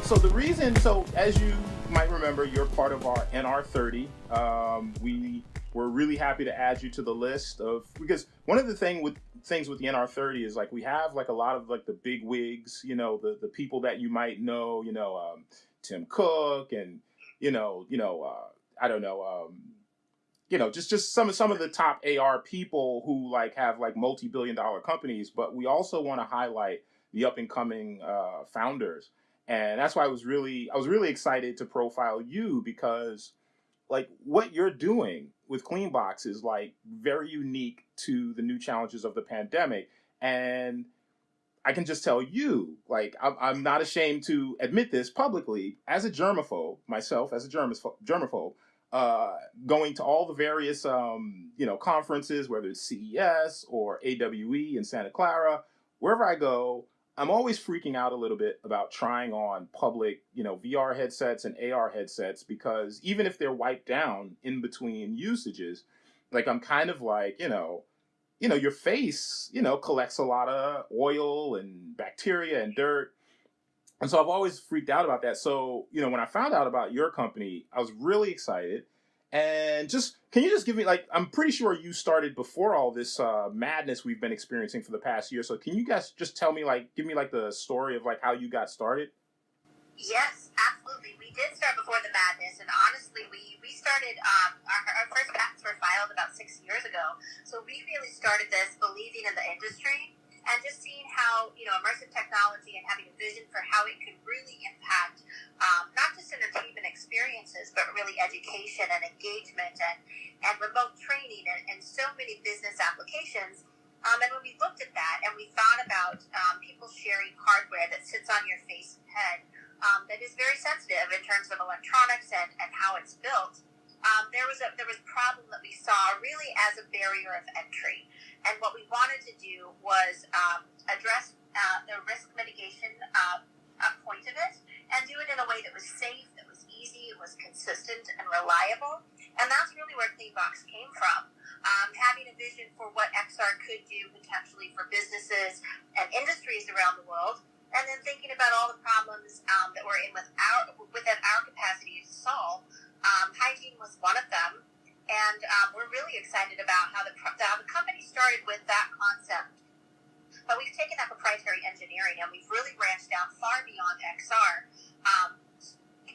So the reason, so as you might remember, you're part of our NR30. We were really happy to add you to the list of, because one of the things with the NR30 is like we have like a lot of like the big wigs, the people that you might know, Tim Cook and I don't know, just some of the top AR people who like have like multi-billion-dollar companies. But we also want to highlight the up and coming founders, and that's why I was really excited to profile you, because like what you're doing with Cleanbox is like very unique to the new challenges of the pandemic. And I can just tell you, like, I'm not ashamed to admit this publicly, as a germaphobe, myself, as a germaphobe, going to all the various, conferences, whether it's CES or AWE in Santa Clara, wherever I go, I'm always freaking out a little bit about trying on public, VR headsets and AR headsets, because even if they're wiped down in between usages, like I'm kind of like, your face, collects a lot of oil and bacteria and dirt. And so I've always freaked out about that. So, when I found out about your company, I was really excited. And can you just give me, like, I'm pretty sure you started before all this madness we've been experiencing for the past year. So can you guys just tell me, like, give me like the story of like how you got started? Yes, absolutely. We did start before the madness, and honestly, we started, our first patents were filed about 6 years ago. So we really started this believing in the industry and just seeing how, immersive technology and having a vision for how it could really impact not just entertainment experiences, but really education and engagement and remote training and so many business applications. And when we looked at that and we thought about people sharing hardware that sits on your face and head, that is very sensitive in terms of electronics and how it's built, there was a problem that we saw really as a barrier of entry. And what we wanted to do was address the risk mitigation point of it and do it in a way that was safe, that was easy, it was consistent and reliable. And that's really where Cleanbox came from. Having a vision for what XR could do potentially for businesses and industries around the world, and then thinking about all the problems that we're in within our capacity to solve. Hygiene was one of them, and we're really excited about how the company started with that concept. But we've taken that proprietary engineering and we've really branched out far beyond XR.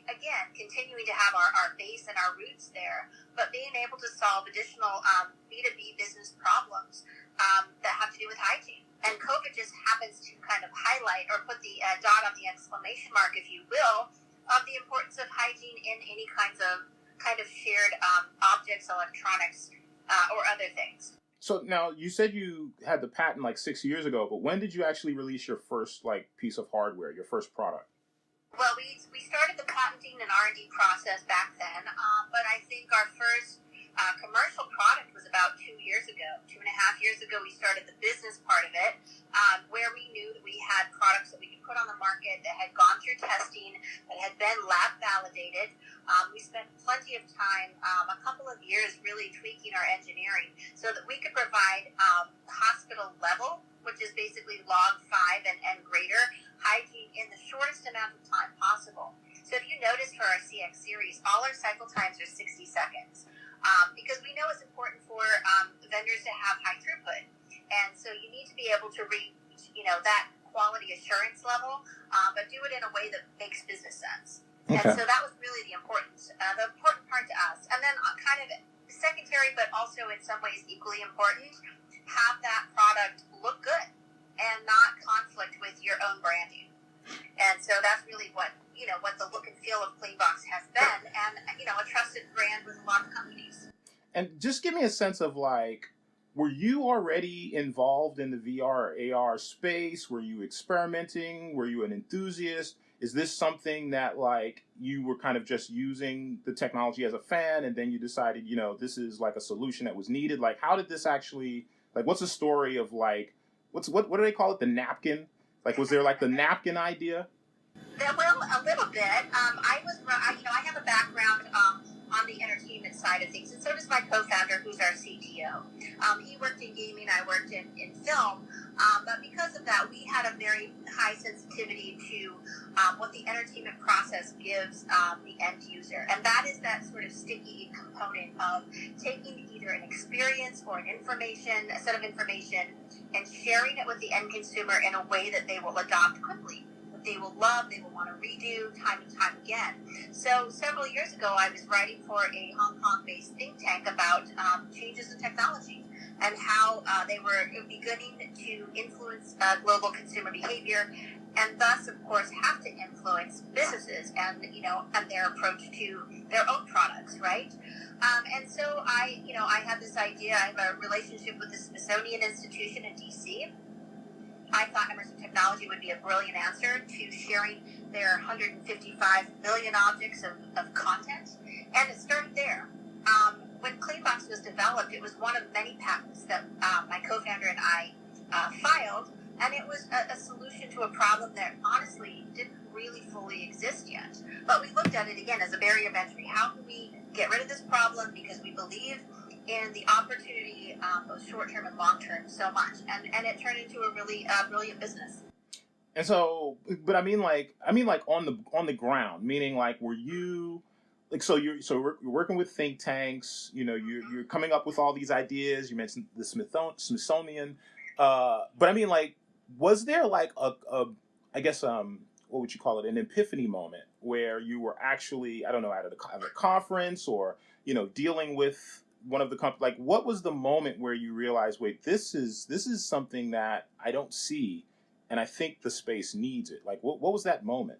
Again, continuing to have our base and our roots there, but being able to solve additional B2B business problems that have to do with hygiene. And COVID just happens to kind of highlight or put the dot on the exclamation mark, if you will, of the importance of hygiene in any kind of shared objects, electronics, or other things. So now you said you had the patent like 6 years ago, but when did you actually release your first like piece of hardware, your first product? Well, we started the patenting and R&D process back then, but I think our first commercial product was about 2 years ago. 2.5 years ago, we started the business part of it, where we knew that we had products that we could put on the market that had gone through testing, that had been lab validated. We spent plenty of time, a couple of years, really tweaking our engineering so that we could provide hospital level, which is basically log 5 and greater, hygiene in the shortest amount of time possible. So if you notice for our CX series, all our cycle times are 60 seconds. Because we know it's important for vendors to have high throughput. And so you need to be able to reach, that quality assurance level, but do it in a way that makes business sense. Okay. And so that was really the important part to us. And then kind of secondary, but also in some ways equally important, have that product look good and not conflict with your own branding. And so that's really what the look and feel of Cleanbox has been, and a trusted brand with a lot of companies. And just give me a sense of like, were you already involved in the VR AR space? Were you experimenting? Were you an enthusiast? Is this something that like you were kind of just using the technology as a fan, and then you decided, this is like a solution that was needed? Like, how did this actually, like, what's the story of like, what do they call it? The napkin? Like, was there like the napkin idea? Well, a little bit. I have a background on the entertainment side of things, and so does my co-founder, who's our CTO. He worked in gaming, I worked in film, But because of that, we had a very high sensitivity to what the entertainment process gives the end user. And that is that sort of sticky component of taking either an experience or a set of information, and sharing it with the end consumer in a way that they will adopt quickly, that they will love, they will want to redo time and time again. So several years ago, I was writing for a Hong Kong-based think tank about changes in technology and how they were beginning to influence global consumer behavior, and thus, of course, have to influence businesses and their approach to their own products, right? And so I had this idea. I have a relationship with the Smithsonian Institution in D.C. I thought immersive technology would be a brilliant answer to sharing their 155 million objects of content, and it started there. When Cleanbox was developed, it was one of many patents that my co-founder and I filed, and it was a solution to a problem that honestly didn't really fully exist yet. But we looked at it again as a barrier of entry. How can we get rid of this problem? Because we believe in the opportunity, both short-term and long-term, so much, and it turned into a really brilliant business. And so, but I mean like on the ground, meaning like, were you like, you're working with think tanks, you're coming up with all these ideas. You mentioned the Smithsonian, but I mean, like, was there like a I guess what would you call it, an epiphany moment where you were actually, I don't know, at a conference, or dealing with one of the companies? Like, what was the moment where you realized, wait, this is something that I don't see, and I think the space needs it? Like, what was that moment?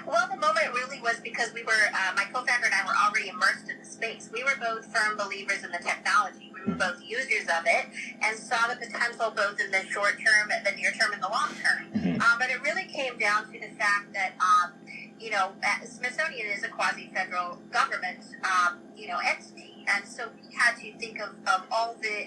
Well, the moment really was because we were, my co-founder and I were already immersed in the space. We were both firm believers in the technology. We were both users of it and saw the potential both in the short term, the near term, and the long term. But it really came down to the fact that, Smithsonian is a quasi-federal government, entity. And so we had to think of all the,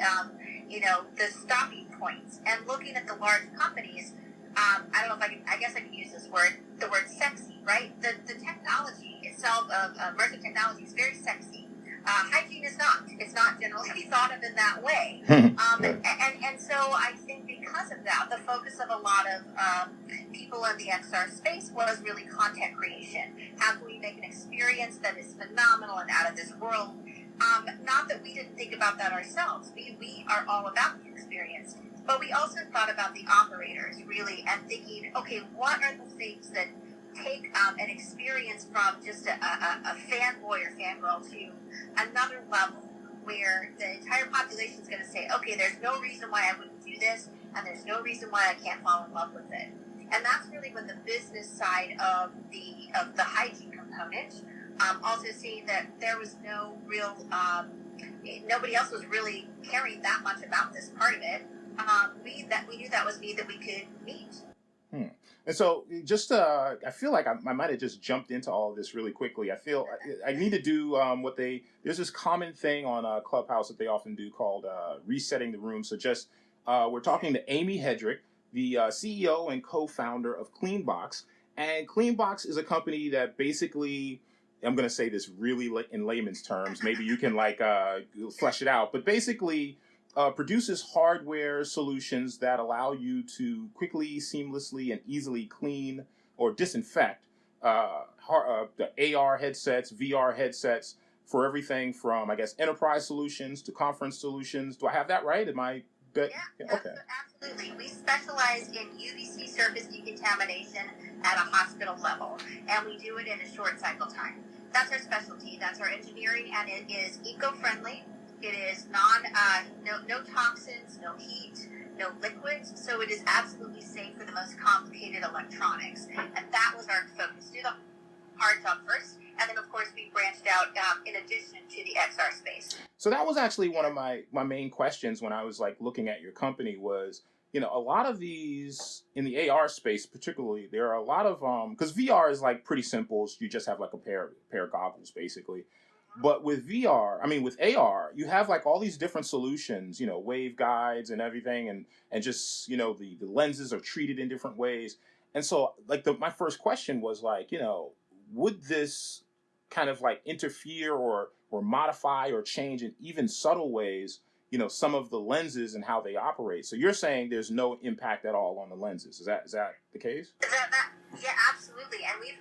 the stopping points, and looking at the large companies. I don't know if I guess I can use this word, the word sexy, right? The technology itself, immersive technology, is very sexy. Hygiene is not. It's not generally thought of in that way. And so I think because of that, the focus of a lot of people in the XR space was really content creation. How can we make an experience that is phenomenal and out of this world? Not that we didn't think about that ourselves. We are all about the experience. But we also thought about the operators, really, and thinking, okay, what are the things that take an experience from just a fanboy or fangirl to another level, where the entire population is going to say, okay, there's no reason why I wouldn't do this, and there's no reason why I can't fall in love with it. And that's really when the business side of the hygiene component, also seeing that there was no real, nobody else was really caring that much about this part of it. We knew that was need that we could meet. And so, just I feel like I might have just jumped into all of this really quickly. I feel I need to do there's this common thing on Clubhouse that they often do called resetting the room. So just we're talking to Amy Hedrick, the CEO and co-founder of Cleanbox, and Cleanbox is a company that basically, I'm going to say this really in layman's terms. Maybe you can flesh it out, but basically produces hardware solutions that allow you to quickly, seamlessly, and easily clean or disinfect the AR headsets, VR headsets, for everything from, I guess, enterprise solutions to conference solutions. Do I have that right? Am I? Yeah, okay. Absolutely. We specialize in UVC surface decontamination at a hospital level, and we do it in a short cycle time. That's our specialty. That's our engineering, and it is eco-friendly. It is no toxins, no heat, no liquids, so it is absolutely safe for the most complicated electronics. And that was our focus. Do the hard job first, and then of course we branched out in addition to the XR space. So that was actually one of my main questions when I was looking at your company was, a lot of these in the AR space particularly, there are a lot of because VR is pretty simple. You just have a pair of goggles basically. But with VR, with AR, you have all these different solutions, wave guides and everything, and just, the lenses are treated in different ways. And so my first question was would this kind of interfere or modify or change in even subtle ways, some of the lenses and how they operate. So you're saying there's no impact at all on the lenses. Is that the case? Yeah, absolutely. And we've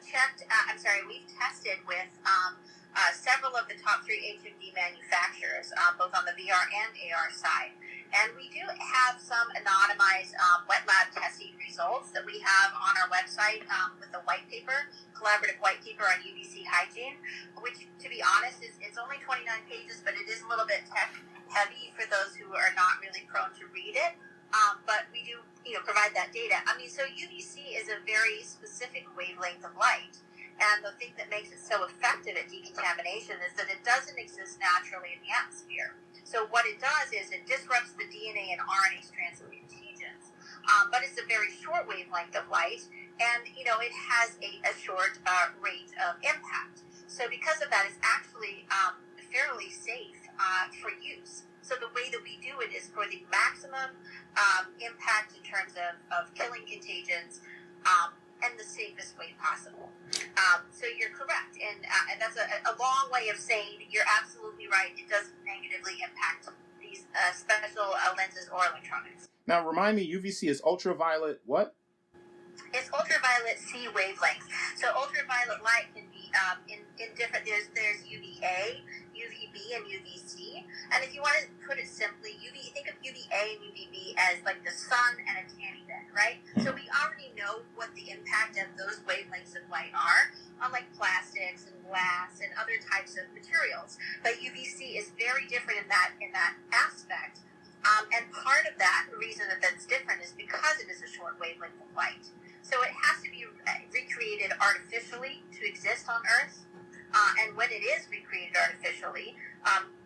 we've tested with several of the top 3 HMD manufacturers, both on the VR and AR side. And we do have some anonymized wet lab testing results that we have on our website with the white paper, collaborative white paper on UVC hygiene, which, to be honest, it's only 29 pages, but it is a little bit tech heavy for those who are not really prone to read it. But we do, provide that data. So UVC is a very specific wavelength of light. And the thing that makes it so effective at decontamination is that it doesn't exist naturally in the atmosphere. So what it does is it disrupts the DNA and RNA strands of contagions. But it's a very short wavelength of light, and, it has a short rate of impact. So because of that, it's actually fairly safe for use. So the way that we do it is for the maximum impact in terms of killing contagions, and the safest way possible. So you're correct, and that's a long way of saying you're absolutely right. It doesn't negatively impact these special lenses or electronics. Now, remind me, UVC is ultraviolet what? It's ultraviolet C wavelength. So ultraviolet light can be in different. There's UVA, UVB, and UVC. And if you want to put it simply, think of UVA and UVB as like the sun and a tanning bed, right? So we already know what the impact of those wavelengths of light are on like plastics and glass and other types of materials. But UVC is very different in that aspect. And part of that reason that's different is because it is a short wavelength of light. So it has to be recreated artificially to exist on Earth. And when it is recreated artificially,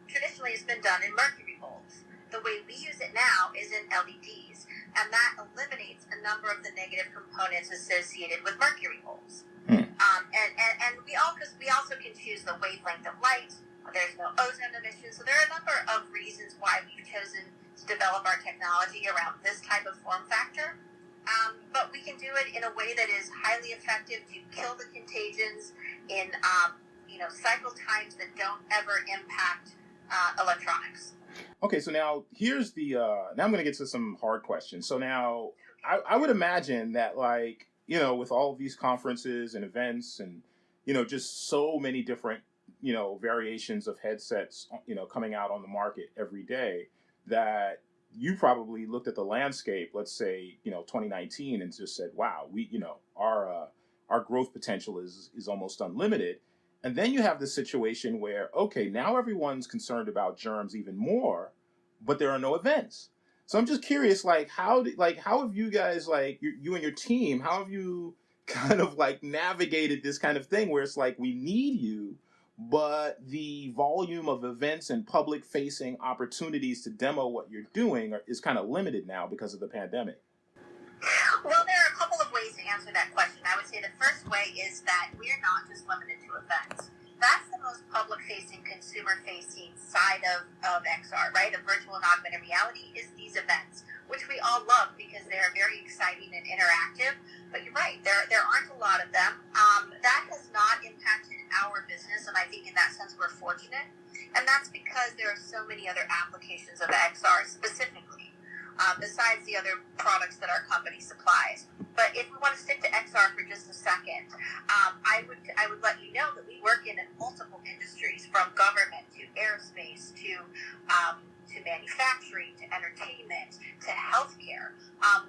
traditionally it's been done in mercury bulbs. The way we use it now is in LEDs, and that eliminates a number of the negative components associated with mercury bulbs. And we also can choose the wavelength of light. There's no ozone emission, so there are a number of reasons why we've chosen to develop our technology around this type of form factor. But we can do it in a way that is highly effective to kill the contagions in cycle times that don't ever impact electronics. Okay, so now here's now I'm going to get to some hard questions. So now I would imagine that, like, with all of these conferences and events and, just so many different, variations of headsets, coming out on the market every day, that you probably looked at the landscape, let's say, 2019, and just said, wow, our growth potential is almost unlimited. And then you have this situation where, okay, now everyone's concerned about germs even more, but there are no events. So I'm just curious, how have you guys, you and your team, how have you kind of navigated this kind of thing where it's we need you, but the volume of events and public-facing opportunities to demo what you're doing is kind of limited now because of the pandemic? Well, there are a couple of ways to answer that question. I would say the first way is that we're not just limited to events. That's the most public-facing, consumer-facing side of XR, right? Of virtual and augmented reality is these events, which we all love because they're very exciting and interactive. But you're right, there aren't a lot of them. That has not impacted our business, and I think in that sense we're fortunate. And that's because there are so many other applications of XR specifically, besides the other products that our company supplies. But if we want to stick to XR for just a second, I would let you know that we work in multiple industries, from government to aerospace to manufacturing to entertainment to healthcare.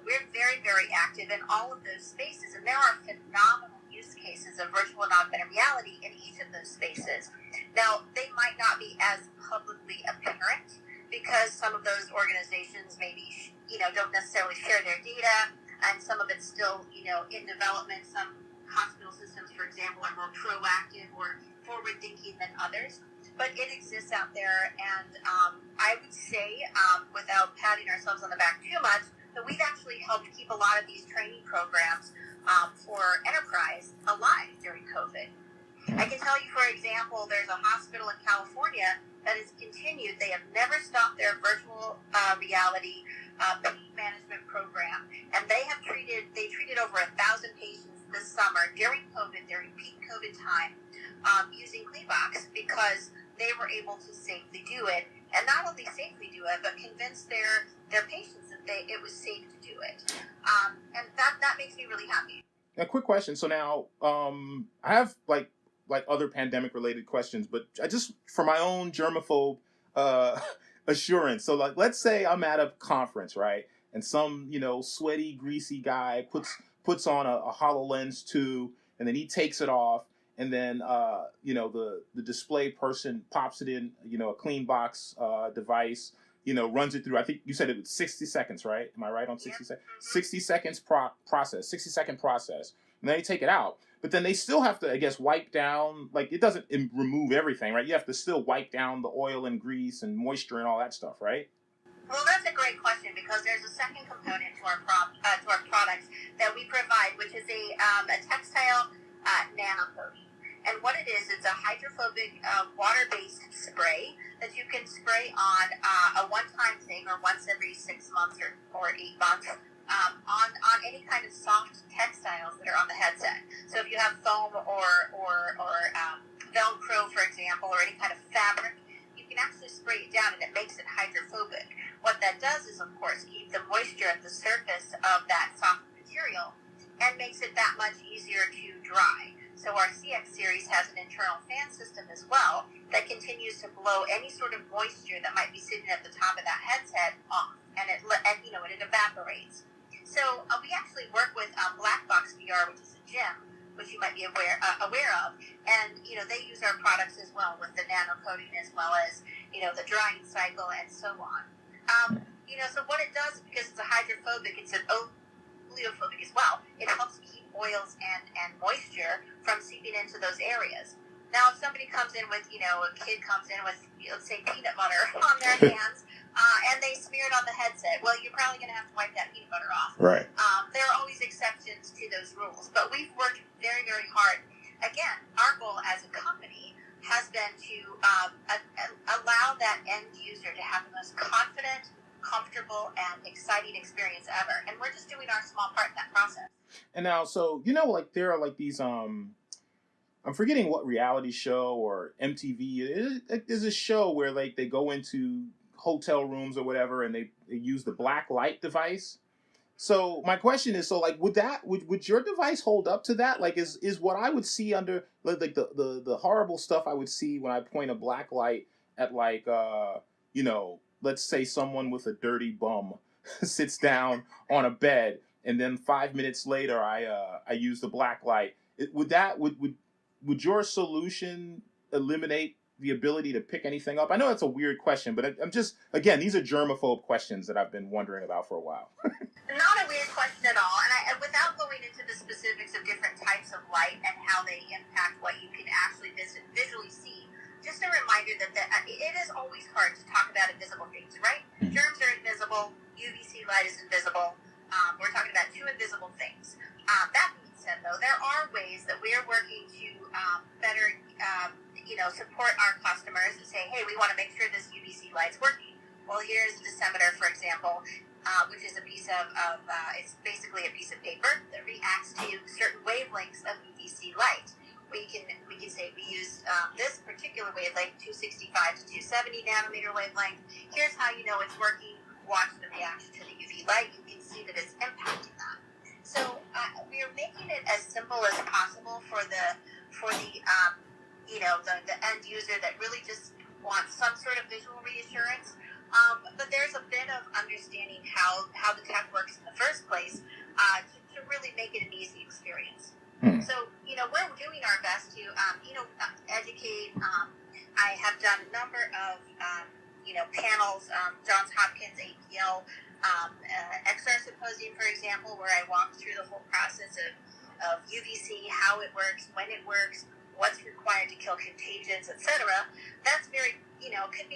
We're very, very active in all of those spaces, and there are phenomenal use cases of virtual and augmented reality in each of those spaces. Now, they might not be as publicly apparent because some of those organizations maybe, don't necessarily share their data, and some of it's still, in development. Some hospital systems, for example, are more proactive or forward-thinking than others. But it exists out there, and I would say, without patting ourselves on the back too much, that we've actually helped keep a lot of these training programs for enterprise alive during COVID. I can tell you, for example, there's a hospital in California that has continued. They have never stopped their virtual reality pain management program, and they treated over 1,000 patients this summer during COVID, during peak COVID time, using Cleanbox, because they were able to safely do it, and not only safely do do it, but convince their patients that it was safe to do it. And that makes me really happy. A quick question. So now, I have like other pandemic related questions, but I just for my own germaphobe uh, assurance. So like, let's say I'm at a conference, right, and some sweaty, greasy guy puts on a HoloLens 2, and then he takes it off, and then the display person pops it in a Cleanbox device. Runs it through. I think you said it was 60 seconds, right? Am I right on 60 seconds? 60 seconds process, 60-second process. And then they take it out. But then they still have to, I guess, wipe down, like it doesn't remove everything, right? You have to still wipe down the oil and grease and moisture and all that stuff, right? Well, that's a great question, because there's a second component to our products that we provide, which is a textile nano coating. And what it is, it's a hydrophobic water-based spray that you can spray on a one-time thing, or once every 6 months or 8 months, on any kind of soft textiles that are on the headset. So if you have foam or Velcro, for example, or any kind of fabric, you can actually spray it down, and it makes it hydrophobic. What that does is, of course, keep the moisture at the surface of that soft material, and makes it that much easier to dry. So our CX series has an internal fan system as well that continues to blow any sort of moisture that might be sitting at the top of that headset off, and it evaporates. So we actually work with Black Box VR, which is a gym, which you might be aware of, and they use our products as well, with the nano coating, as well as the drying cycle and so on. So what it does, because it's a hydrophobic, it's an oleophobic as well. It helps keep oils and moisture from seeping into those areas. Now, if somebody comes in with, a kid comes in with, let's say, peanut butter on their hands, and they smear it on the headset, well, you're probably going to have to wipe that peanut butter off. Right. There are always exceptions to those rules, but we've worked very, very hard. Again, our goal as a company has been to allow that end user to have the most confident, comfortable, and exciting experience ever. And we're just doing our small part in that process. And now, so, like there are like these, I'm forgetting what reality show or MTV. There's a show where like they go into hotel rooms or whatever, and they use the black light device. So my question is, so like, would your device hold up to that? Like, is what I would see under like the horrible stuff I would see when I point a black light at like let's say someone with a dirty bum sits down on a bed, and then 5 minutes later I use the black light. Would your solution eliminate the ability to pick anything up? I know that's a weird question, but I'm just, again, these are germaphobe questions that I've been wondering about for a while. Not a weird question at all. And without going into the specifics of different types of light and how they impact what you can actually visually see, just a reminder that it is always hard to talk about invisible things, right? Mm-hmm. Germs are invisible. UVC light is invisible. We're talking about two invisible things. That being said, though, there are ways that we are working to better, support our customers and say, hey, we want to make sure this UVC light's working. Well, here's a dosimeter, for example, which is a piece of it's basically a piece of paper that reacts to certain wavelengths of UVC light. We can say we use this particular wavelength, 265 to 270 nanometer wavelength. Here's how you know it's working. Watch the reaction to the UV light. You can see that it's impacting that. So we are making it as simple as possible for the end user that really just wants some sort of visual reassurance. But there's a bit of understanding how the tech works in the first place to really make it an easy experience. So, we're doing our best to, educate. I have done a number of, panels, Johns Hopkins, APL, XR Symposium, for example, where I walked through the whole process of UVC, how it works, when it works, what's required to kill contagions, etc. That's very, could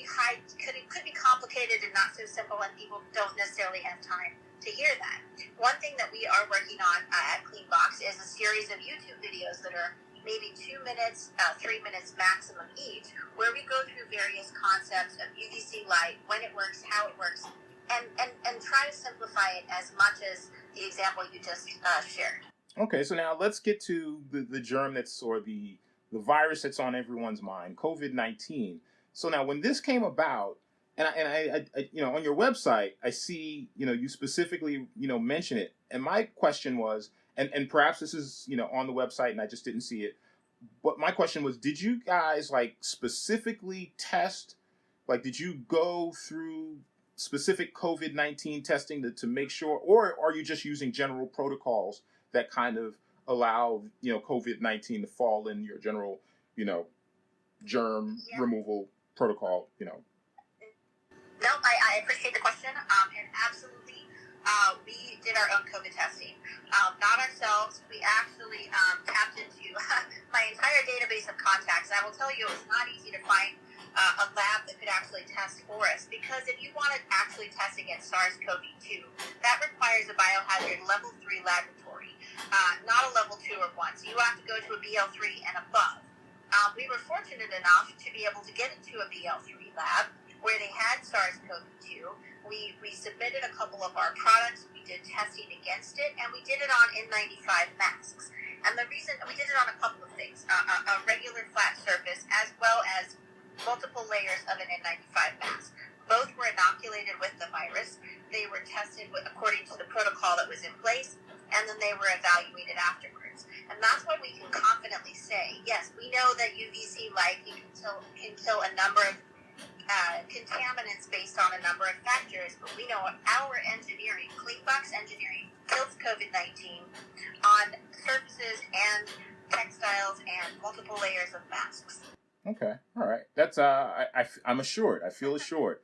be complicated and not so simple, and people don't necessarily have time to hear that. One thing that we are working on at Cleanbox is a series of YouTube videos that are maybe 2 minutes, 3 minutes maximum each, where we go through various concepts of UVC light, when it works, how it works, and try to simplify it as much as the example you just shared. Okay, so now let's get to the germ or the virus that's on everyone's mind, COVID-19. So now when this came about, And on your website, I see, you specifically, mention it. And my question was, and perhaps this is, on the website and I just didn't see it. But my question was, did you guys like specifically test, like, did you go through specific COVID-19 testing to make sure, or are you just using general protocols that kind of allow, COVID-19 to fall in your general, germ removal protocol, No, I appreciate the question. And absolutely, we did our own COVID testing. Not ourselves. We actually tapped into my entire database of contacts. And I will tell you, it was not easy to find a lab that could actually test for us. Because if you want to actually test against SARS-CoV-2, that requires a biohazard level 3 laboratory, not a level 2 or 1. So you have to go to a BL3 and above. We were fortunate enough to be able to get into a BL3 lab where they had SARS-CoV-2. We submitted a couple of our products. We did testing against it, and we did it on N95 masks. And the reason we did it on a couple of things, a regular flat surface as well as multiple layers of an N95 mask. Both were inoculated with the virus. They were tested according to the protocol that was in place, and then they were evaluated afterwards. And that's why we can confidently say, yes, we know that UVC light can kill a number of contaminants based on a number of factors, but we know our engineering, Cleanbox engineering, kills COVID-19 on surfaces and textiles and multiple layers of masks. Okay, all right. That's I'm assured. I feel assured.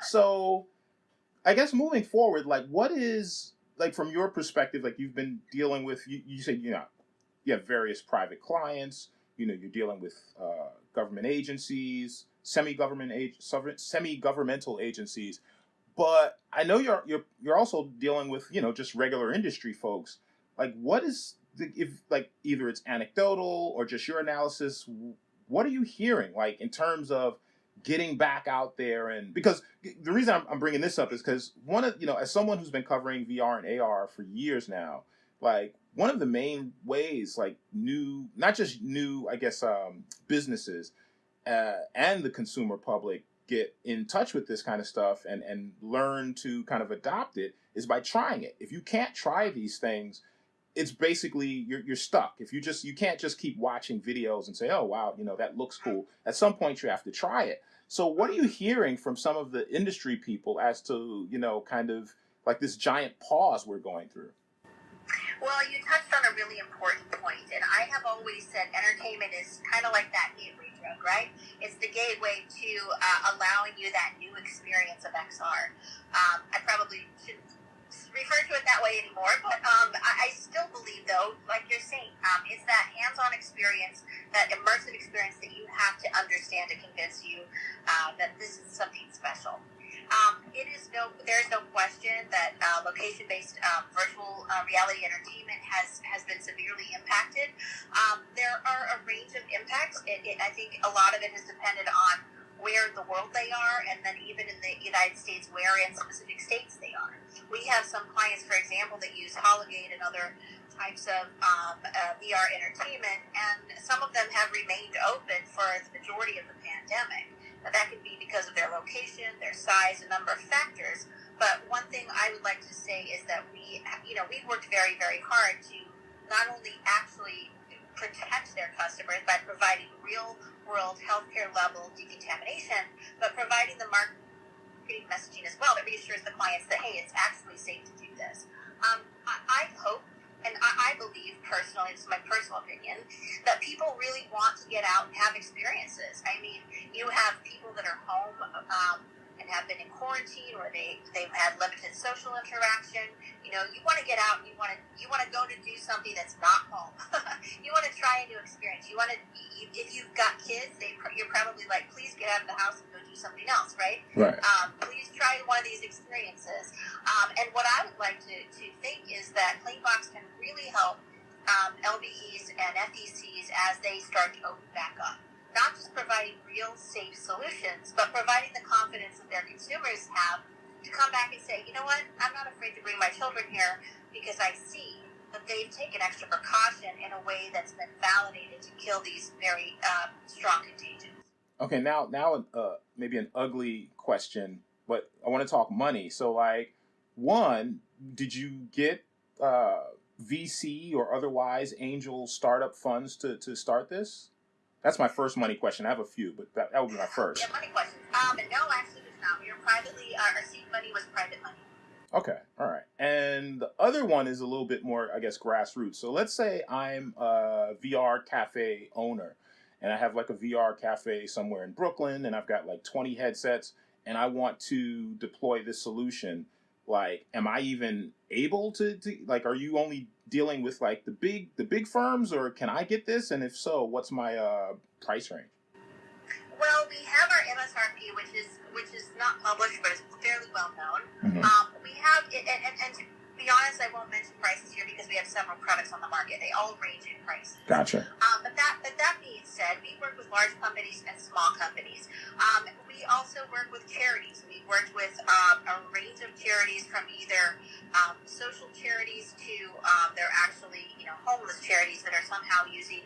So I guess moving forward, like, what is, like, from your perspective, like, you've been dealing with, you said, you have various private clients, you're dealing with government agencies, semi-governmental agencies, but I know you're also dealing with, just regular industry folks. Like, what is if, like, either it's anecdotal or just your analysis, what are you hearing, like, in terms of getting back out there? And because the reason I'm bringing this up is because one of, as someone who's been covering VR and AR for years now, like, one of the main ways, like, not just new, I guess, businesses and the consumer public get in touch with this kind of stuff and learn to kind of adopt it is by trying it. If you can't try these things, it's basically you're stuck. If you can't just keep watching videos and say, oh wow, that looks cool. At some point you have to try it. So what are you hearing from some of the industry people as to, kind of like this giant pause we're going through? Well, you touched on a really important point, and I have always said entertainment is kind of like that gateway drug, right? It's the gateway to allowing you that new experience of XR. I probably shouldn't refer to it that way anymore, but I still believe, though, like you're saying, it's that hands-on experience, that immersive experience that you have to understand to convince you that this is something special. There's no question that location-based virtual reality entertainment has been severely impacted. There are a range of impacts. I think a lot of it has depended on where in the world they are, and then even in the United States, where in specific states they are. We have some clients, for example, that use Hologate and other types of VR entertainment, and some of them have remained open for the majority of the pandemic. Now, that could be because of their location, their size, a number of factors. But one thing I would like to say is that we've worked very, very hard to not only actually protect their customers by providing real-world healthcare level decontamination, but providing the marketing messaging as well that reassures the clients that, hey, it's actually safe to do this. I hope, and I believe personally, it's my personal opinion, that people really want to get out and have experiences. I mean, you have people that are home and have been in quarantine, or they've had limited social interaction. You want to get out, and you want to go to do something that's not home. You want to try a new experience. If you've got kids, you're probably like, please get out of the house and go do something else, right? Right. Please try one of these experiences. And what I would like to think is that Cleanbox can really help LBEs and FECs as they start to open back up. Not just providing real safe solutions, but providing the confidence that their consumers have to come back and say, you know what, I'm not afraid to bring my children here because I see that they've taken extra precaution in a way that's been validated to kill these very strong contagions. Okay, now maybe an ugly question, but I want to talk money. So like, one, did you get uh, VC or otherwise angel startup funds to start this? That's my first money question. I have a few, but that would be my Yeah, first. money questions. No, actually, there's not. We were privately, our seed money was private money. Okay, all right. And the other one is a little bit more, I guess, grassroots. So let's say I'm a VR cafe owner and I have like a VR cafe somewhere in Brooklyn and I've got like 20 headsets and I want to deploy this solution. Like, am I even able to like, are you only dealing with like the big firms, or can I get this? And if so, what's my price range? Well, we have our MSRP, which is not published, but is fairly well known. Mm-hmm. We have, and to be honest, I won't mention prices here because we have several products on the market. They all range in prices. Gotcha. But that being said, we work with large companies and small companies. We also work with charities. We've worked with a range of charities, from either social charities to they're actually homeless charities that are somehow using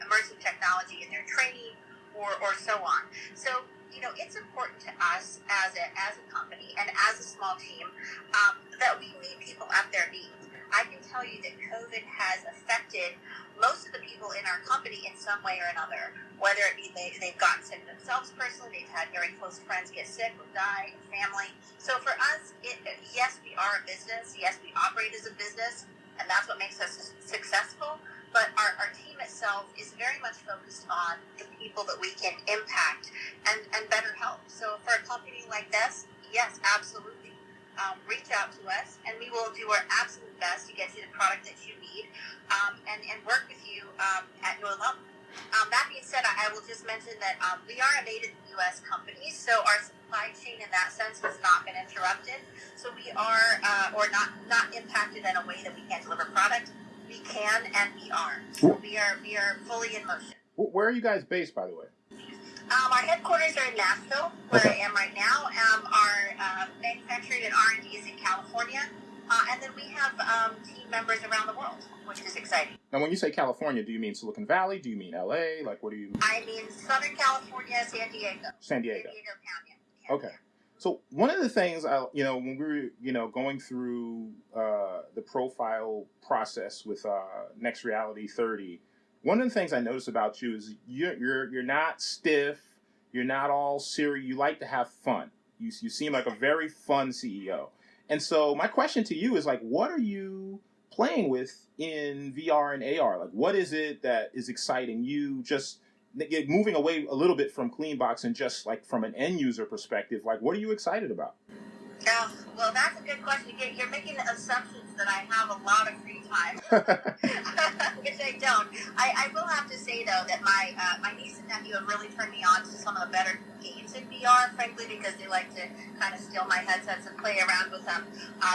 immersive technology in their training, or so on. So, it's important to us as a company and as a small team that we meet people at their needs. I can tell you that COVID has affected most of the people in our company in some way or another, whether it be they've gotten sick themselves personally, they've had very close friends get sick or die, family. So for us, yes, we are a business. Yes, we operate as a business, and that's what makes us successful. But our team itself is very much focused on the people that we can impact and better help. So for a company like this, yes, absolutely. Reach out to us, and we will do our absolute best to get you the product that you need, and work with you at your level. That being said, I will just mention that we are a made in the U.S. company, so our supply chain in that sense has not been interrupted. So we are, or not impacted in a way that we can't deliver product. We can, and we are. So we are fully in motion. Where are you guys based, by the way? Our headquarters are in Nashville, where I am right now. Our manufacturing and R&D is in California. And then we have team members around the world, which is exciting. Now, when you say California, do you mean Silicon Valley? Do you mean LA? Like, what do you mean? I mean Southern California, San Diego. San Diego County. Okay. So one of the things when we were, going through the profile process with Next Reality 30, one of the things I noticed about you is you're not stiff, you're not all serious. You like to have fun. You seem like a very fun CEO. And so my question to you is like, what are you playing with in VR and AR? Like, what is it that is exciting you? Just moving away a little bit from Cleanbox and just like from an end user perspective, like what are you excited about? Oh, well, that's a good question. You're making assumptions that I have a lot of free time, which I don't. I will have to say, though, that my niece and nephew have really turned me on to some of the better games in VR, frankly, because they like to kind of steal my headsets and play around with them.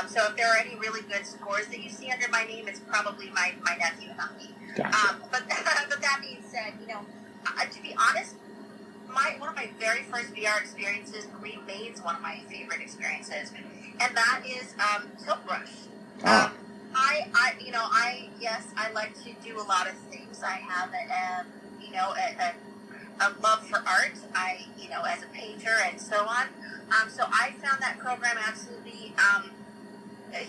So if there are any really good scores that you see under my name, it's probably my nephew and not me. Gotcha. But that being said, to be honest, one of my very first VR experiences remains one of my favorite experiences, and that is Tilt Brush. I like to do a lot of things. I have a love for art. As a painter and so on. So I found that program absolutely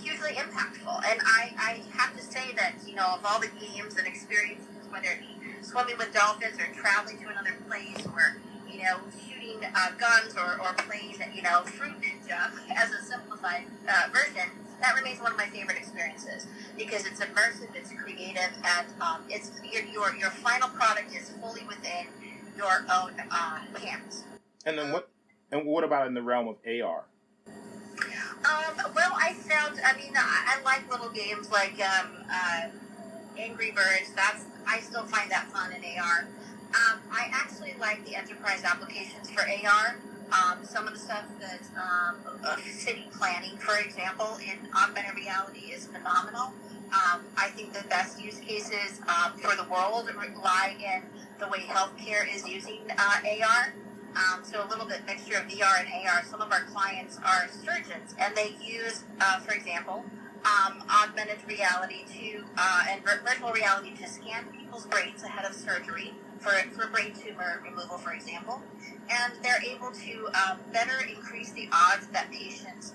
hugely impactable, and I have to say that of all the games and experiences, whether it be swimming with dolphins or traveling to another place or shooting guns or playing Fruit Ninja as a simplified version, that remains one of my favorite experiences because it's immersive, it's creative, and it's your final product is fully within your own hands. And then what about in the realm of AR? Well, I like little games like Angry Birds. I still find that fun in AR. I actually like the enterprise applications for AR. Some of the stuff that city planning, for example, in augmented reality is phenomenal. I think the best use cases for the world lie in the way healthcare is using AR. So a little bit mixture of VR and AR. Some of our clients are surgeons, and they use, for example, augmented reality and virtual reality to scan people's brains ahead of surgery for brain tumor removal, for example. And they're able to better increase the odds that patients'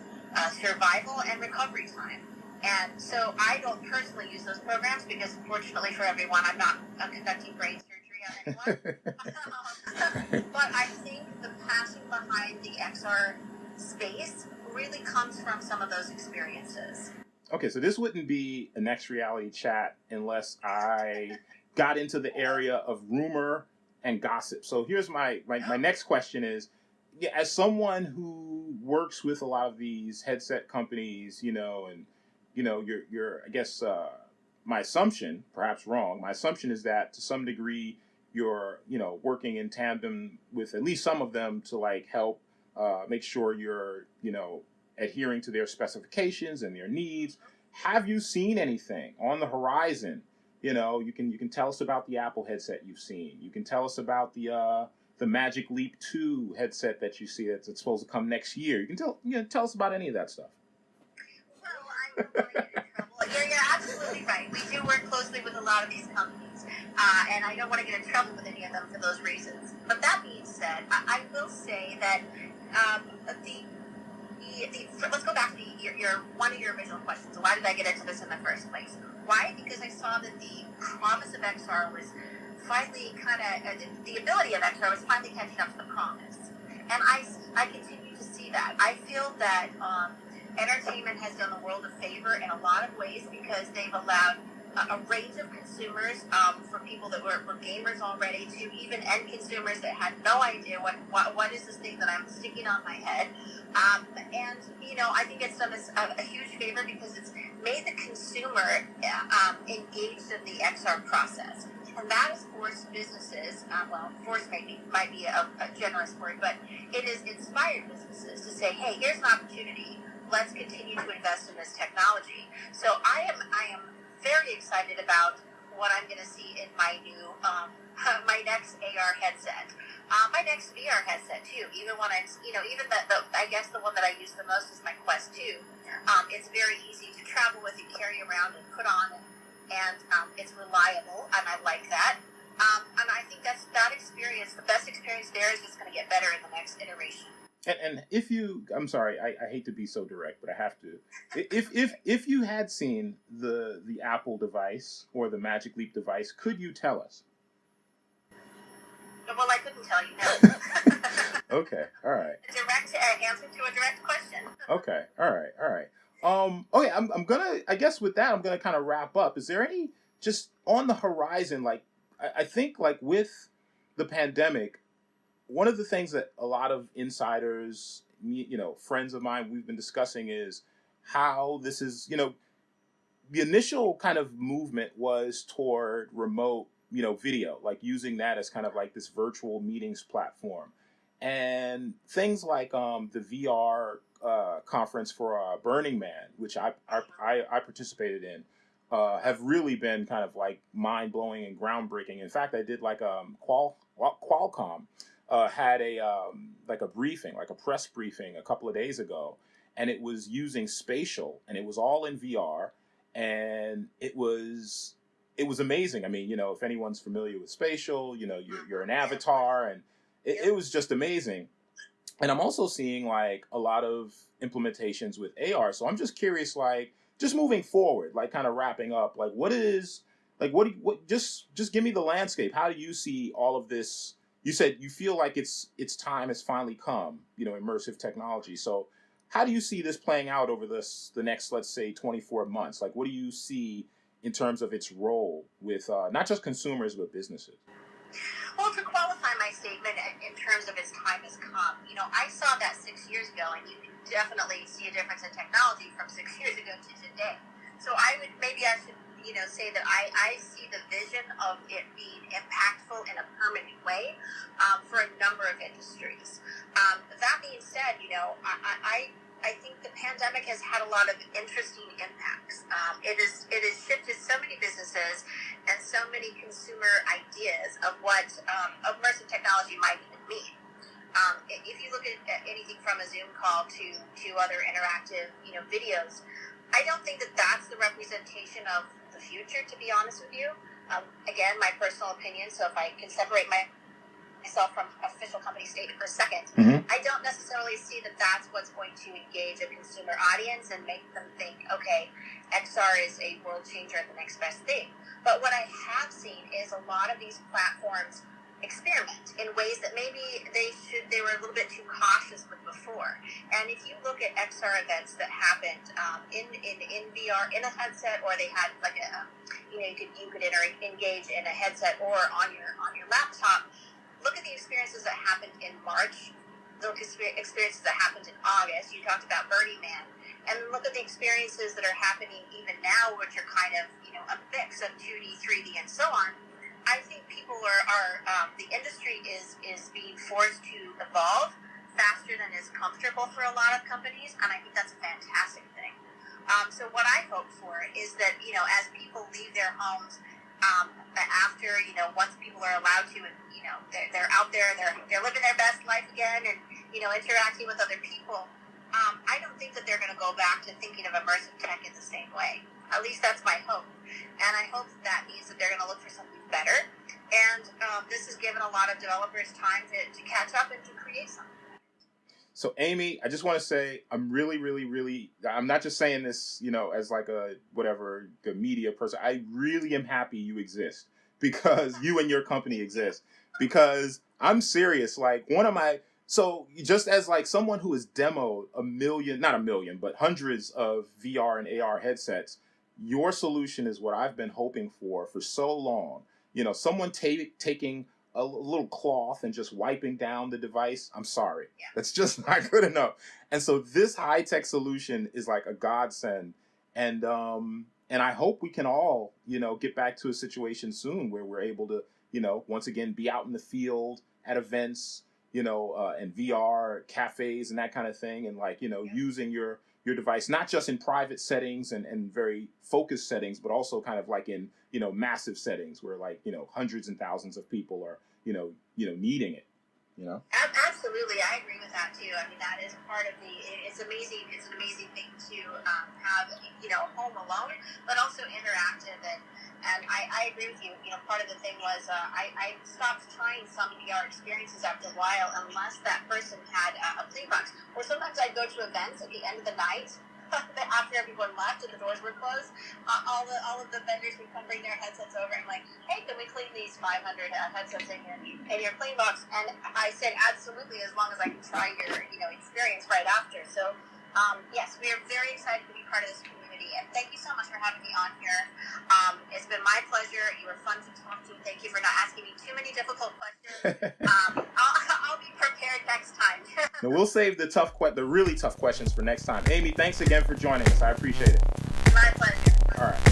survival and recovery time. And so I don't personally use those programs because, unfortunately for everyone, I'm not conducting brain surgery on anyone. But I think the passion behind the XR space really comes from some of those experiences. Okay, so this wouldn't be a Next Reality Chat unless I got into the area of rumor and gossip. So here's my next question is, yeah, as someone who works with a lot of these headset companies, and you're I guess my assumption, perhaps wrong, my assumption is that to some degree you're working in tandem with at least some of them to like help make sure you're adhering to their specifications and their needs. Have you seen anything on the horizon? You can tell us about the Apple headset you've seen. You can tell us about the Magic Leap 2 headset that you see that's supposed to come next year. You can tell us about any of that stuff. Well, I don't want to get in trouble. You're absolutely right. We do work closely with a lot of these companies, and I don't want to get in trouble with any of them for those reasons. But that being said, I will say that let's go back to your one of your original questions. Why did I get into this in the first place? Why? Because I saw that the promise of XR was finally the ability of XR was finally catching up to the promise. And I continue to see that. I feel that entertainment has done the world a favor in a lot of ways because they've allowed a range of consumers, from people that were gamers already to even end consumers that had no idea what is this thing that I'm sticking on my head. And I think it's done a huge favor because it's made the consumer engaged in the XR process. And that has forced businesses, forced might be a generous word, but it has inspired businesses to say, hey, here's an opportunity. Let's continue to invest in this technology. So I am very excited about what I'm going to see in my new, my next AR headset. My next VR headset too. Even when even I guess the one that I use the most is my Quest 2. It's very easy to travel with and carry around and put on, and it's reliable, and I like that. And I think that experience, the best experience there, is just going to get better in the next iteration. And if you, I'm sorry, I hate to be so direct, but I have to. If you had seen the Apple device or the Magic Leap device, could you tell us? Well, I couldn't tell you, no. Okay, all right. Direct answer to a direct question. Okay, all right. Okay, I'm gonna, I guess with that, I'm gonna kind of wrap up. Is there any, just on the horizon, like, I think like with the pandemic, one of the things that a lot of insiders, friends of mine, we've been discussing is how this is, the initial kind of movement was toward remote, video, like using that as kind of like this virtual meetings platform. And things like the VR conference for Burning Man, which I participated in, have really been kind of like mind-blowing and groundbreaking. In fact, I did like Qualcomm had a briefing, like a press briefing a couple of days ago, and it was using spatial, and it was all in VR, and it was amazing. I mean, if anyone's familiar with spatial, you're an avatar, and it was just amazing. And I'm also seeing like a lot of implementations with AR. So I'm just curious, like just moving forward, like kind of wrapping up, like just give me the landscape. How do you see all of this? You said you feel like its time has finally come, immersive technology. So how do you see this playing out over the next, let's say, 24 months? Like, what do you see in terms of its role with not just consumers, but businesses? Well, to qualify my statement in terms of its time has come, I saw that 6 years ago, and you can definitely see a difference in technology from 6 years ago to today. So I should say that I see the vision of it being impactful in a permanent way for a number of industries. That being said, I think the pandemic has had a lot of interesting impacts. It has shifted so many businesses and so many consumer ideas of what immersive technology might even mean. If you look at anything from a Zoom call to other interactive, videos, I don't think that that's the representation of the future, to be honest with you. Again, my personal opinion, so if I can separate myself from official company statement for a second, I don't necessarily see that that's what's going to engage a consumer audience and make them think, okay, XR is a world changer and the next best thing. But what I have seen is a lot of these platforms experiment in ways that maybe they were a little bit too cautious with before. And if you look at XR events that happened in VR in a headset, or they had like a you could engage in a headset or on your laptop. Look at the experiences that happened in March. Look at experiences that happened in August. You talked about Burning Man, and look at the experiences that are happening even now, which are kind of a mix of 2D, 3D, and so on. I think people are the industry is being forced to evolve faster than is comfortable for a lot of companies, and I think that's a fantastic thing. So what I hope for is that, as people leave their homes, after, once people are allowed to, and, they're out there, they're living their best life again, and, interacting with other people, I don't think that they're going to go back to thinking of immersive tech in the same way. At least that's my hope. And I hope that means that they're going to look for something better. And this has given a lot of developers time to catch up and to create something. So, Amy, I just want to say I'm really, really, really, I'm not just saying this, as like a media person. I really am happy you exist, because you and your company exist, because I'm serious. Like so just as like someone who has demoed not a million, but hundreds of VR and AR headsets, your solution is what I've been hoping for so long. Someone taking a little cloth and just wiping down the device. I'm sorry. Yeah. That's just not good enough. And so this high-tech solution is like a godsend. And I hope we can all, get back to a situation soon where we're able to, once again, be out in the field at events, and VR cafes and that kind of thing. And like, using your device, not just in private settings and very focused settings, but also kind of like in, massive settings where like, hundreds and thousands of people are, needing it, Absolutely. I agree with that too. I mean, that is part of it's amazing. It's an amazing thing to have, home alone, but also interactive. And I agree with you. Part of the thing was I stopped trying some VR experiences after a while unless that person had a Cleanbox. Or sometimes I'd go to events at the end of the night after everyone left and the doors were closed. All of the vendors would come bring their headsets over and like, hey, can we clean these 500 headsets in your Cleanbox? And I said absolutely, as long as I can try your experience right after. So yes, we are very excited to be part of this community, and thank you so much for having me on here. It's been my pleasure. You were fun to talk to. Thank you for not asking me too many difficult questions. I'll be prepared next time. No, we'll save the really tough questions for next time. Amy, thanks again for joining us. I appreciate it. My pleasure. All right.